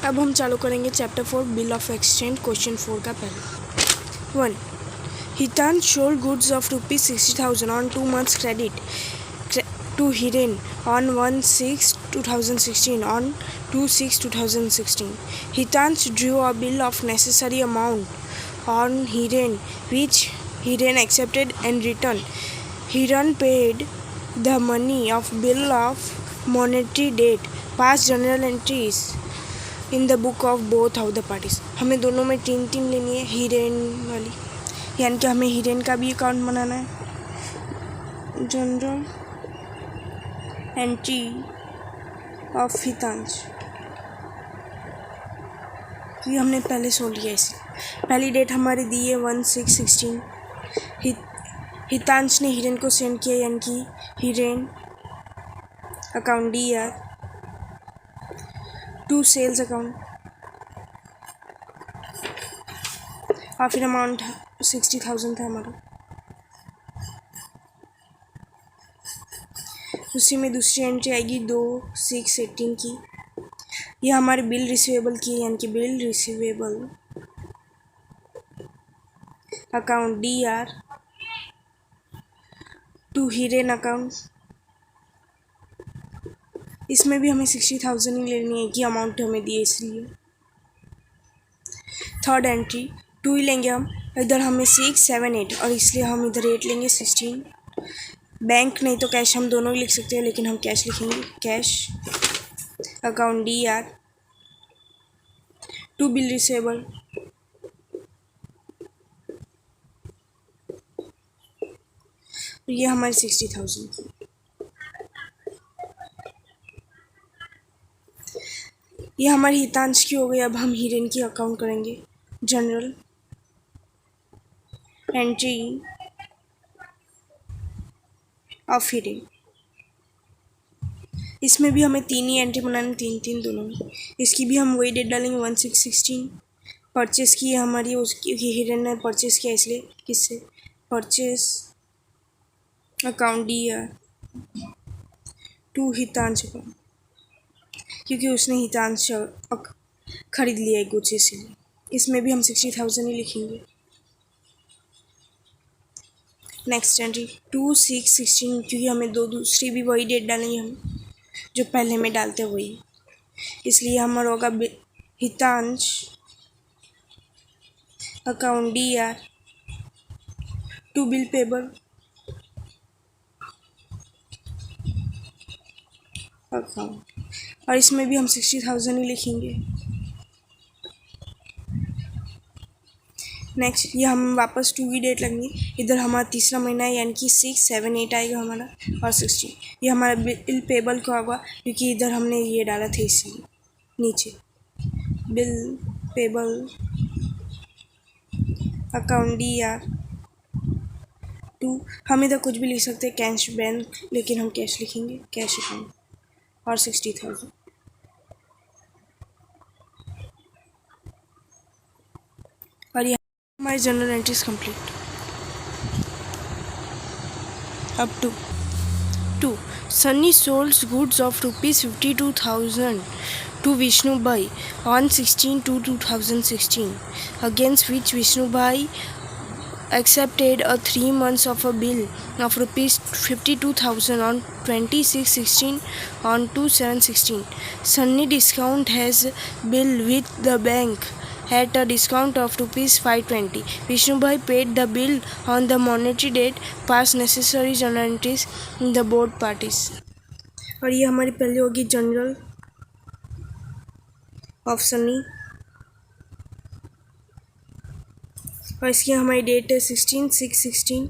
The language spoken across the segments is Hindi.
अब हम चालू करेंगे chapter 4 bill of exchange question 4 का पहले 1. हितान sold goods of ₹60,000 on 2 months credit to Hiren on 1/6/2016 on 2/6/2016. Hitansh drew a bill of necessary amount on Hiren which Hiren accepted and returned. Hiren paid the money of bill of monetary debt. Past journal entries in the book of both of the parties. हमें दोनों में 3 लेनी है हीरेन वाली, यानी कि हमें हीरेन का भी अकाउंट बनाना है. जनरल एंट्री ऑफ हितांश ये हमने पहले सोच लिया. इसे पहली डेट हमारी दी है 1/6/16. हितांश ने हीरेन को सेंड किया, यानी कि Hiren account D R to sales account और फिर अमाउंट 60,000 था हमारा. उसी में दूसरी एंट्री आएगी 2/6/18 की. यह हमारे बिल रिसीवेबल की है, यानी कि bill receivable account D R to Hiren account. इसमें भी हमें 60,000 ही लेनी है कि अमाउंट हमें दी है इसलिए. थर्ड एंट्री 2 ही लेंगे हम. इधर हमें 6, 7, 8 और इसलिए हम इधर 8 लेंगे 16. बैंक नहीं तो कैश हम दोनों ही लिख सकते हैं, लेकिन हम कैश लिखेंगे. Cash account D R to bill receivable ये हमारी 60,000 की. ये हमारी हितांश की हो गई. अब हम हीरेन की अकाउंट करेंगे. General entry of Hiren. इसमें भी हमें 3 ही एंट्री बनानी, 3 दोनों में. इसकी भी हम वही डेट डालेंगे 1/6/16. परचेस की है हमारी, उसकी हीरेन ने परचेस किया, इसलिए किससे purchase account D R to Hitansh account, क्योंकि उसने हितांश खरीद लिया है कुछ, इसलिए इसमें भी हम 60,000 ही लिखेंगे. नेक्स्ट एंट्री 2/6/16, क्योंकि हमें दूसरी भी वही डेट डालेंगे हम जो पहले में डालते वही, इसलिए हमारा होगा Hitansh account D R to bill payable account, और इसमें भी हम 60,000 ही लिखेंगे. नेक्स्ट ये हम वापस 2 की डेट लगेंगे. इधर हमारा तीसरा महीना है, यानी कि 6, 7, 8 आएगा हमारा, और 16 ये हमारा बिल पेबल का होगा, क्योंकि इधर हमने ये डाला था इसलिए. नीचे bill payable account D R to, हम इधर कुछ भी लिख सकते हैं कैश बैंक, लेकिन हम कैश लिखेंगे. कैश अकाउंट और 60,000. और ये हमारी जनरल एंट्रीज कंप्लीट. अब to Sunny sold goods of ₹52,000 to Vishnubai on 16/2/2016, against which Vishnubai accepted a 3 months of a bill of ₹52,000 on 26/16 on 2/7/16. Sunny discount has bill with the bank at a discount of ₹520. Vishnubai paid the bill on the monetary date. Pass necessary journal entries in the both parties. और ये हमारी पहले होगी जनरल ऑफ सनी, और इसकी हमारी डेट है 16/6/16.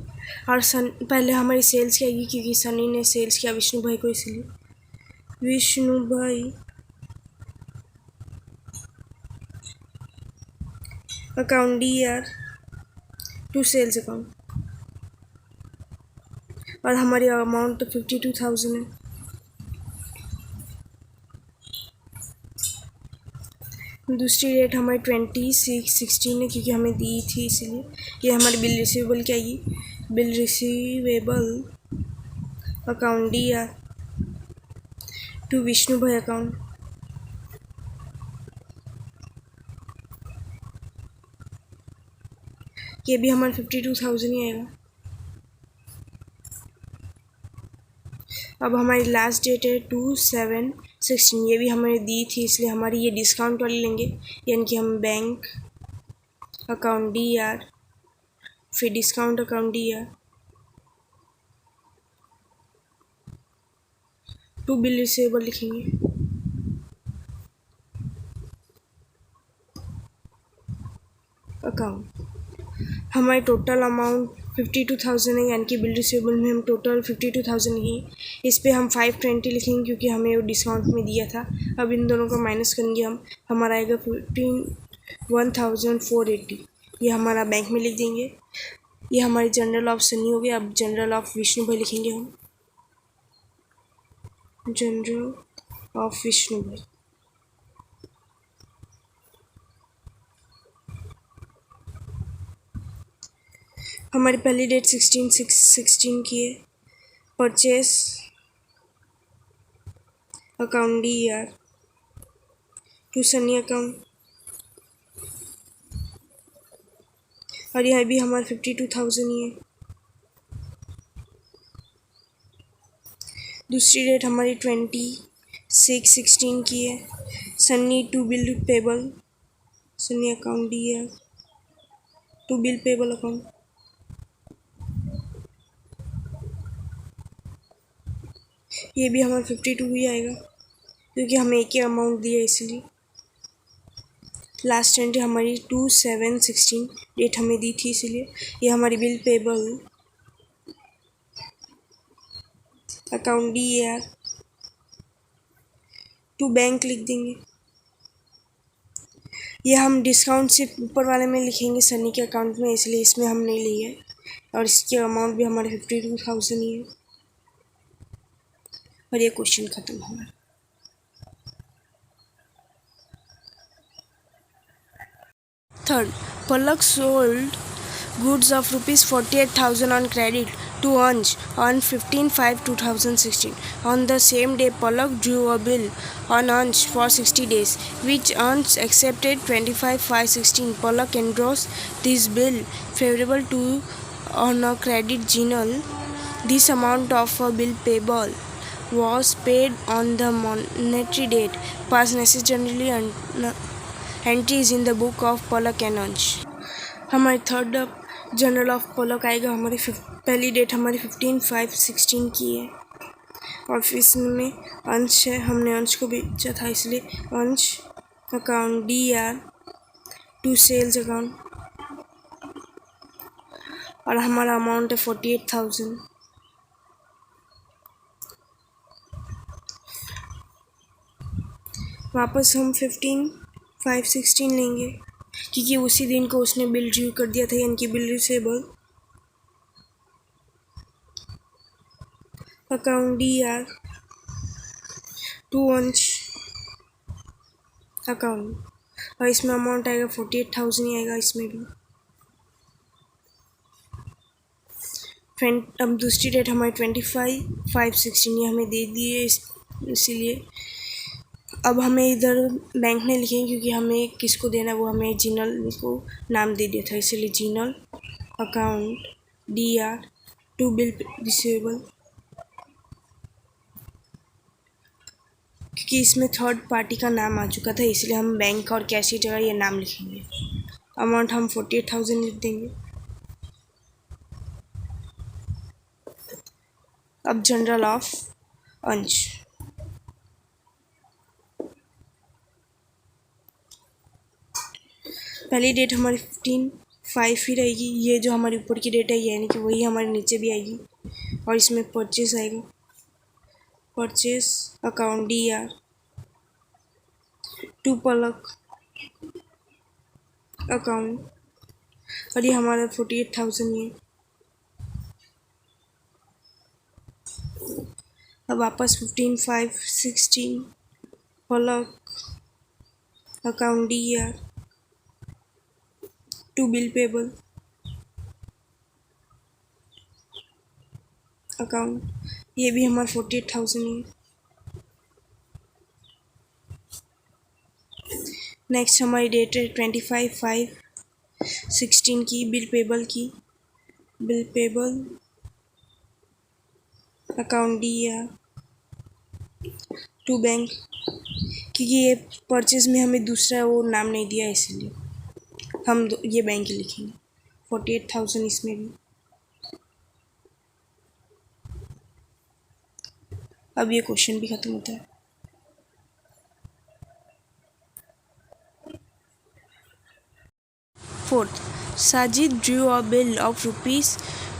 और पहले हमारी सेल्स की आएगी, क्योंकि सनी ने सेल्स किया विष्णु भाई को, इसलिए Vishnu bhai account D R to sales account, और हमारी अमाउंट तो 52,000 है. दूसरी डेट हमारी 26/16 है, क्योंकि हमें दी थी, इसलिए ये हमारी बिल रिसीवेबल की आएगी. Bill receivable account D R to Vishnu bhai account, ये भी हमारा 52,000 ही आएगा। अब हमारी लास्ट डेट है 2/7/16, ये भी हमें दी थी इसलिए हमारी ये डिस्काउंट वाली लेंगे, यानी कि हम बैंक अकाउंट DR, फिर discount account DR, to bill receivable लिखेंगे। अकाउंट हमारी टोटल अमाउंट 52,000 है, यानी कि बिल रिसीवेबल में हम टोटल 52,000 ही, इस पे हम 520 लिखेंगे क्योंकि हमें वो डिस्काउंट में दिया था। अब इन दोनों को माइनस करेंगे हम, हमारा आएगा 1,480, ये हमारा बैंक में लिख देंगे। ये हमारी जनरल ऑफ सनी हो गया। अब जनरल ऑफ विष्णु भाई लिखेंगे हम, जनरल ऑफ विष्णु भाई। हमारी पहली डेट 16/6/16 की है। Purchase account DR to Sunny account, और यह भी हमारा 52,000 ही है। दूसरी डेट हमारी 26/16 की है। Sunny to bill payable, Sunny account DR to bill payable account, ये भी हमारा 52 ही आएगा क्योंकि हमें एक ही अमाउंट दिया इसलिए। लास्ट एंट्री हमारी 2/7/16, डेट हमें दी थी इसलिए। ये हमारी bill payable account DR to bank लिख देंगे। ये हम डिस्काउंट सिर्फ ऊपर वाले में लिखेंगे सनी के अकाउंट में, इसलिए इसमें हम नहीं लिए, और इसकी अमाउंट भी हमारे 52,000 ही है। और ये क्वेश्चन खत्म हमारा। Third, Palak sold goods of rupees 48,000 on credit to Ansh on 15/5/2016. On the same day, Palak drew a bill on Ansh for 60 days, which Ansh accepted 25/5/16. Palak endorsed this bill favorable to on a credit journal. This amount of a bill payable was paid on the monetary date. Past necessarily entries in the book of Palak and Ansh. हमारी थर्ड जनरल ऑफ पलक आएगा। हमारी पहली डेट हमारी 15/5/16 की है, और इसमें अंश है, हमने अंश को बेचा था इसलिए Ansh account DR to sales account, और हमारा अमाउंट है 48,000। वापस हम 15/5/16 लेंगे क्योंकि उसी दिन को उसने बिल ड्यू कर दिया था, यानी कि bill receivable account DR to Ansh account, और इसमें अमाउंट आएगा 48,000 ही आएगा इसमें भी। अब दूसरी डेट हमारी 25/5/16, ये हमें दे दी है इसीलिए। अब हमें इधर बैंक में लिखेंगे क्योंकि हमें किसको देना है, वो हमें जिनल को नाम दे दिया था, इसलिए Jinal account DR to bill receivable, क्योंकि इसमें थर्ड पार्टी का नाम आ चुका था इसलिए हम बैंक और कैश की जगह ये नाम लिखेंगे। अमाउंट हम 48,000 लिख देंगे। अब जनरल ऑफ अंश, पहली डेट हमारी 15/5 ही रहेगी। ये जो हमारी ऊपर की डेट है यानी कि वही हमारे नीचे भी आएगी, और इसमें परचेस आएगा, purchase account DR to Palak account, और ये हमारा 48,000 ही है। अब वापस 15/5/16 Palak account DR to bill payable account, ये भी हमारा 48,000 ही है। नेक्स्ट हमारी डेट है 25/5 16 की बिल पेबल की, बिल पेबल अकाउंट दिया टू बैंक, क्योंकि ये परचेज में हमें दूसरा वो नाम नहीं दिया इसलिए हम ये बैंक ही लिखेंगे। 48,000 इसमें भी। अब ये क्वेश्चन भी खत्म होता है। Fourth, Sajid drew a bill of rupees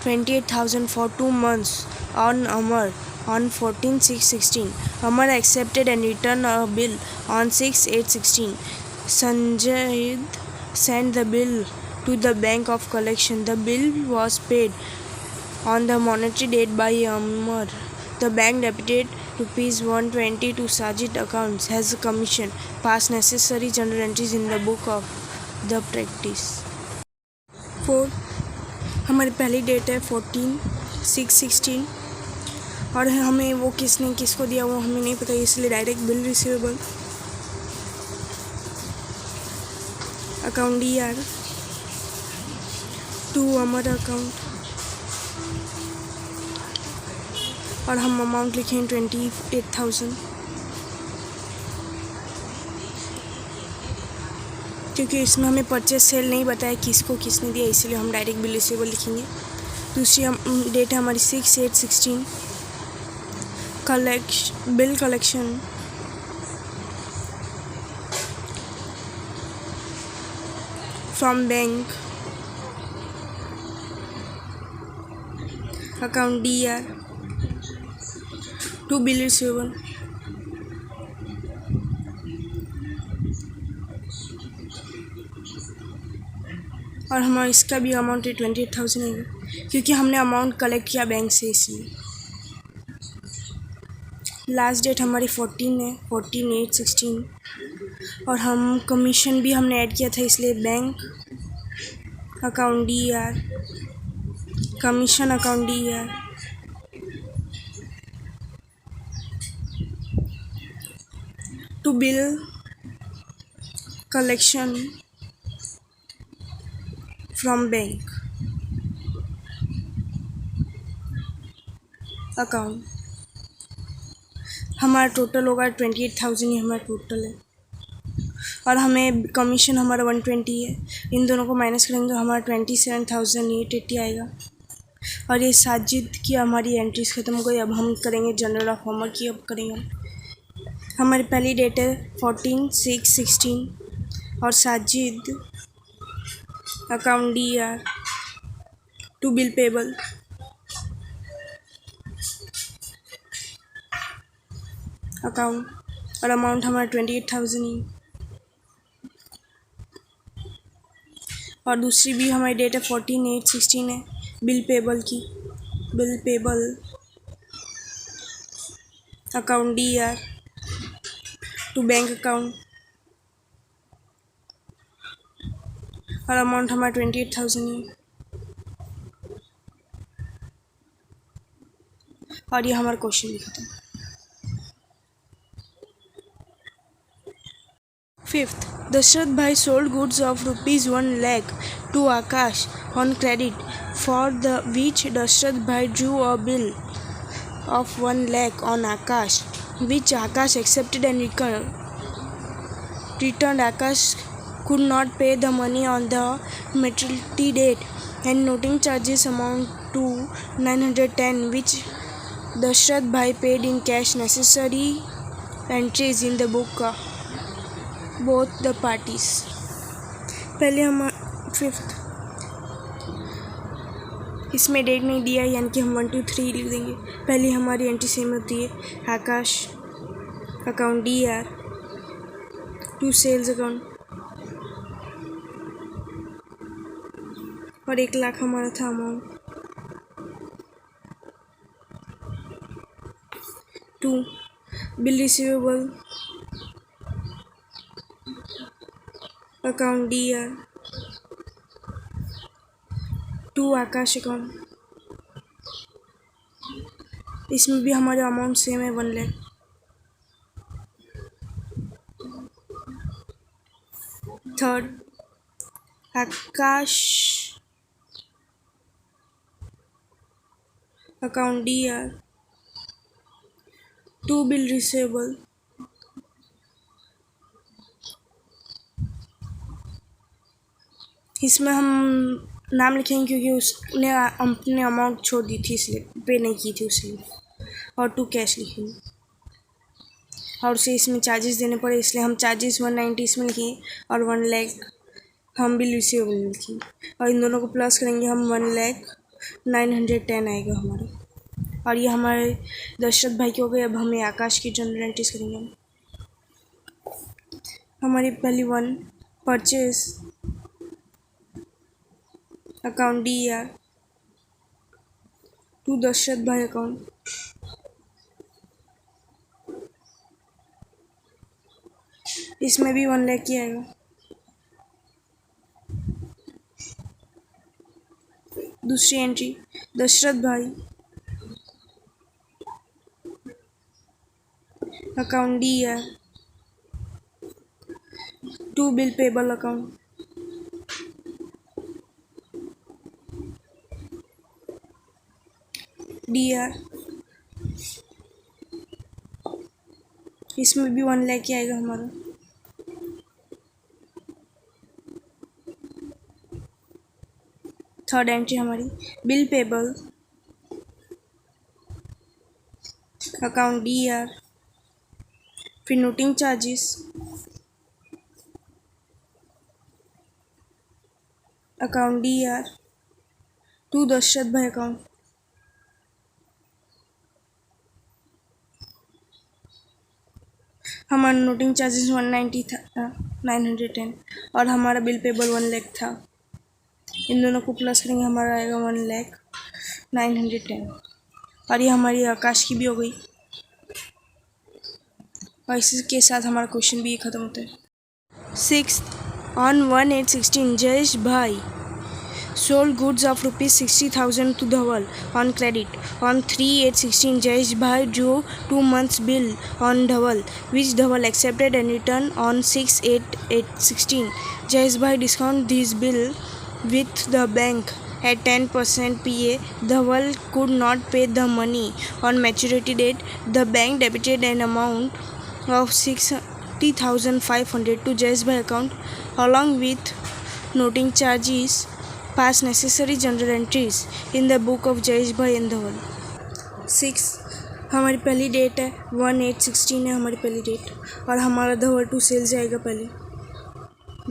28,000 for 2 months on Amar on 14/6/16. Amar accepted and returned a bill on 6/8/16. Sanjay sent the bill to the Bank of Collection. The bill was paid on the monetary date by Amar. The bank debited rupees 120 to Sajid accounts as a commission. Pass necessary journal entries in the book of the practice. 4. हमारी पहली डेट है 14/6/16 और हमें वो किसने किसको दिया वो हमें नहीं पता, इसलिए direct bill receivable account D R to Amar account और हम अमाउंट लिखें 28,000, क्योंकि इसमें हमें परचेज सेल नहीं बताया किसको किसने दिया, इसलिए हम डायरेक्ट बिल रिसीवेबल लिखेंगे। दूसरी हम डेट है हमारी 6/8/16। Bill collection from bank account D R to bill receivable और हमारा इसका भी अमाउंट 28,000 है, क्योंकि हमने अमाउंट कलेक्ट किया बैंक से इसलिए। लास्ट डेट हमारी 14 है, 14/8/16 और हम कमीशन भी हमने ऐड किया था, इसलिए bank account D R commission account D R to bill collection from bank account. हमारा टोटल होगा 28,000 ही हमारा टोटल है और हमें कमीशन हमारा 120 है। इन दोनों को माइनस करेंगे तो हमारा 27,880 आएगा। और ये साजिद की हमारी एंट्रीज ख़त्म हो गई। अब हम करेंगे जनरल ऑफ होमवर्क की। अब करेंगे हमारी पहली डेट है 14/6/16 और Sajid account D R to bill payable account और अमाउंट हमारा 28,000 ही। और दूसरी भी हमारी डेट है 14/8/16 है बिल पेबल की। Bill payable account D R to bank account और अमाउंट हमारा 28,000 ही। और ये हमारा क्वेश्चन भी खत्म। Fifth, Dashrath Bhai sold goods of rupees 1 lakh to Akash on credit, for the which Dashrath Bhai drew a bill of 1 lakh on Akash, which Akash accepted and returned. Akash could not pay the money on the maturity date, and noting charges amount to 910, which Dashrath Bhai paid in cash. Necessary entries in the book both the parties. पहले हम 5th, इसमें डेट नहीं दिया यानी कि हम 1 2 3 लिख देंगे। पहली हमारी एंट्री सेम होती है Akash account D R to sales account और 1 लाख हमारा था amount. 2 bill receivable account D R to Akash account, इसमें भी हमारा अमाउंट सेम है 1 lakh. Third Akash account D R to bill receivable इसमें हम नाम लिखेंगे क्योंकि उसने अपने अमाउंट छोड़ दी थी इसलिए पे नहीं की थी उसलिए, और टू कैश लिखेंगे और उसे इसमें चार्जेस देने पड़े इसलिए हम चार्जेस 190 इसमें लिखेंगे और 1 लाख हम बिल रिसीवेबल लिखेंगे और इन दोनों को प्लस करेंगे हम 1,09,10 आएगा हमारा। और ये हमारे दशरथ भाई के हो गए। अब हमें आकाश की जनरल एंट्रीज करेंगे हम। हमारी पहली one purchase account D R to Dashrath bhai account इसमें भी 1 लाख ही आएगा। दूसरी entry Dashrath bhai account D R to bill payable account D R इसमें भी 1 लाख ही आएगा हमारा। थर्ड एंट्री हमारी bill payable account D R फिर noting charges account D R to Dashrath bhai account हमारा नोटिंग चार्जेस 190 था 910 और हमारा बिल पेबल 1 लाख था। इन दोनों को प्लस करेंगे हमारा आएगा 1,09,10 और ये हमारी आकाश की भी हो गई और इसी के साथ हमारा क्वेश्चन भी ख़त्म होता है। 6 on 1/8/16 जयेश भाई sold goods of rupees 60,000 to Dhawal on credit. On 3/8/16 Jayesh Bhai drew 2 months bill on Dhawal which Dhawal accepted and returned on 6/8/16. Jayesh Bhai discounted this bill with the bank at 10% PA. Dhawal could not pay the money on maturity date. The bank debited an amount of 60,500 to Jayesh Bhai account along with noting charges. Pass necessary journal entries in the book of Jayesh Bhai and Dhawal। 6 हमारी पहली डेट है 1/8/16 है हमारी पहली डेट और हमारा धवल टू सेल्स जाएगा पहले।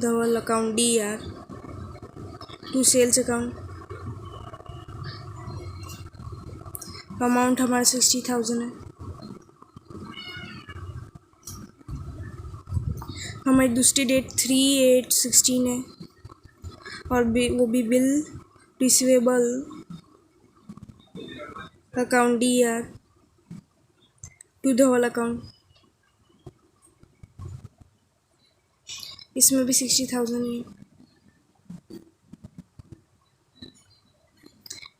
Dhaval account D R to sales account amount हमारा 60,000 है। हमारी दूसरी डेट 3/8/16 है और वो भी bill receivable account D R to Dhaval account इसमें भी 60,000 है।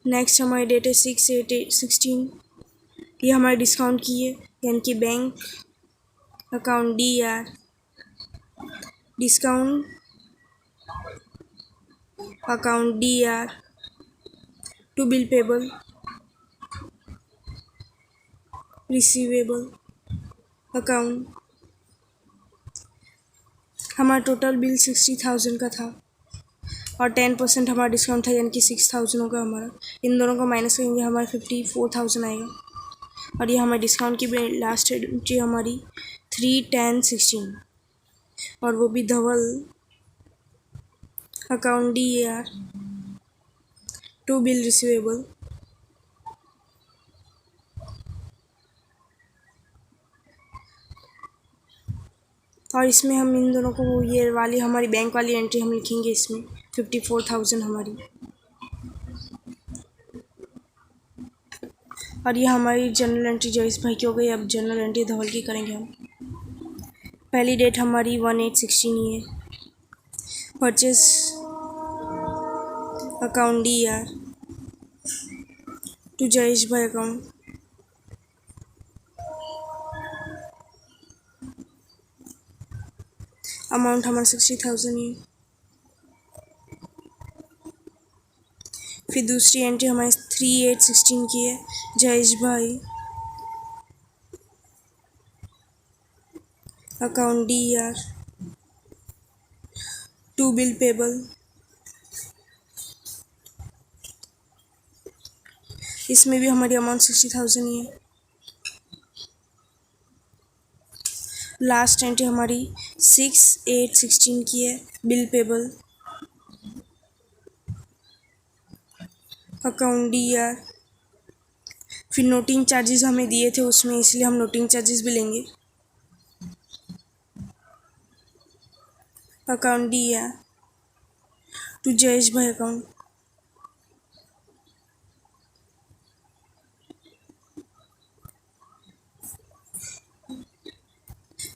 नेक्स्ट हमारी डेट है 6/8/16 ये हमारे डिस्काउंट की है यानी कि bank account D R discount account D R to bill payable receivable account हमारा टोटल बिल 60,000 का था और 10% हमारा डिस्काउंट था यानी कि 6,000 होगा हमारा। इन दोनों को माइनस करेंगे हमारा 54,000 आएगा और ये हमारे डिस्काउंट की लास्ट एंट्री हमारी 3/10/16 और वो भी Dhaval account D R to bill receivable और इसमें हम इन दोनों को ये वाली हमारी बैंक वाली एंट्री हम लिखेंगे इसमें 54,000 हमारी और ये हमारी जनरल एंट्री जयेश भाई की हो गई। अब जनरल एंट्री धवल की करेंगे हम। पहली डेट हमारी 1/8/16 ही है। Purchase account D R to Jayesh bhai account amount हमारा 60,000 ही है। फिर दूसरी एंट्री हमारी 3/8/16 की है, Jayesh bhai, account D R, to bill payable, इसमें भी हमारी अमाउंट 60,000 ही है। लास्ट एंट्री हमारी 6/8/16 की है, bill payable, account D R, फिर नोटिंग चार्जेस हमें दिए थे उसमें, इसलिए हम नोटिंग चार्जेस भी लेंगे, account D R, to Jayesh bhai account,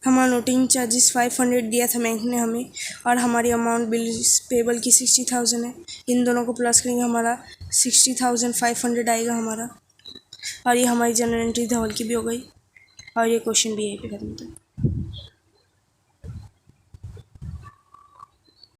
हमारा नोटिंग चार्जेस 500 दिया था बैंक ने हमें, और हमारी अमाउंट बिल पेबल की 60,000 है। इन दोनों को प्लस करेंगे, हमारा 60,500 आएगा हमारा। और ये हमारी जनरल एंट्री धवल की भी हो गई, और ये क्वेश्चन भी यहीं पे खत्म होता है।